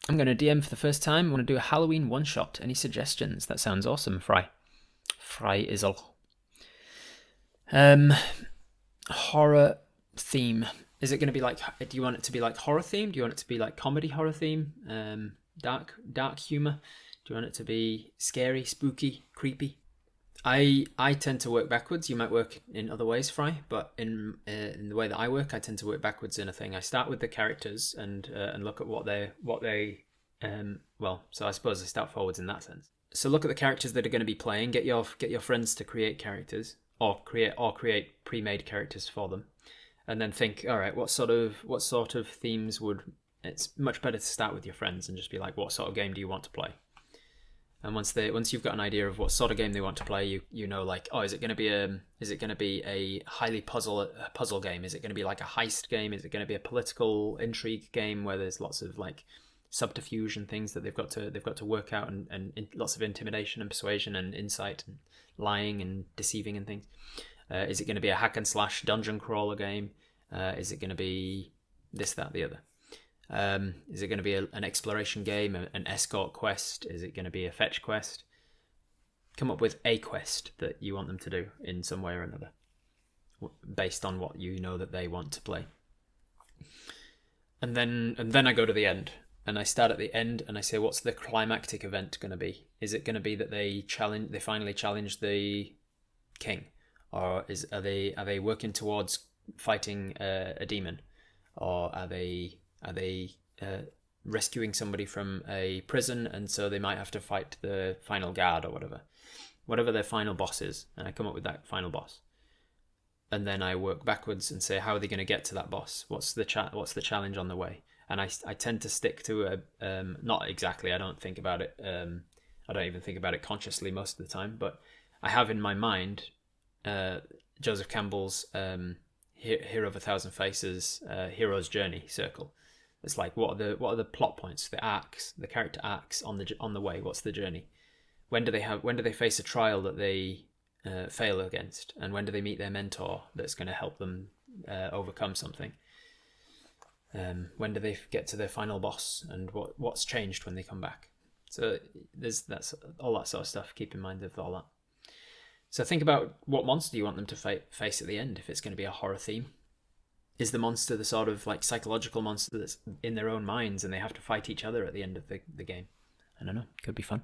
I'm going to DM for the first time. I want to do a Halloween one-shot. Any suggestions? That sounds awesome, Fry. Fry Izzle. Horror theme. Is it going to be like? Do you want it to be like horror theme? Do you want it to be like comedy horror theme? Dark humor. Do you want it to be scary, spooky, creepy? I tend to work backwards. You might work in other ways, Fry, but in the way that I work, I tend to work backwards in a thing. I start with the characters and look at so I suppose I start forwards in that sense. So look at the characters that are going to be playing. Get your friends to create characters or create pre-made characters for them, and then think, all right, what sort of themes would? It's much better to start with your friends and just be like, what sort of game do you want to play? And once you've got an idea of what sort of game they want to play, you know, like, oh, is it going to be a highly puzzle game? Is it going to be like a heist game? Is it going to be a political intrigue game where there's lots of like subterfuge and things that they've got to work out, and lots of intimidation and persuasion and insight and lying and deceiving and things? Is it going to be a hack and slash dungeon crawler game? Is it going to be this, that, the other? Is it going to be an exploration game, an escort quest? Is it going to be a fetch quest? Come up with a quest that you want them to do in some way or another, based on what you know that they want to play. And then I go to the end, and I start at the end, and I say, what's the climactic event going to be? Is it going to be that they finally challenge the king, or are they working towards fighting a demon, or are they rescuing somebody from a prison, and so they might have to fight the final guard or whatever their final boss is, and I come up with that final boss, and then I work backwards and say, how are they going to get to that boss? What's the challenge on the way? And I tend to stick to not exactly. I don't think about it. I don't even think about it consciously most of the time, but I have in my mind Joseph Campbell's Hero of a Thousand Faces, hero's journey circle. It's like, what are the plot points, the character arcs on the way? What's the journey? When do they face a trial that they fail against, and when do they meet their mentor that's going to help them overcome something? When do they get to their final boss, and what's changed when they come back? So that's all that sort of stuff. Keep in mind of all that. So think about what monster you want them to face at the end. If it's going to be a horror theme, is the monster the sort of like psychological monster that's in their own minds and they have to fight each other at the end of the game? I don't know. Could be fun.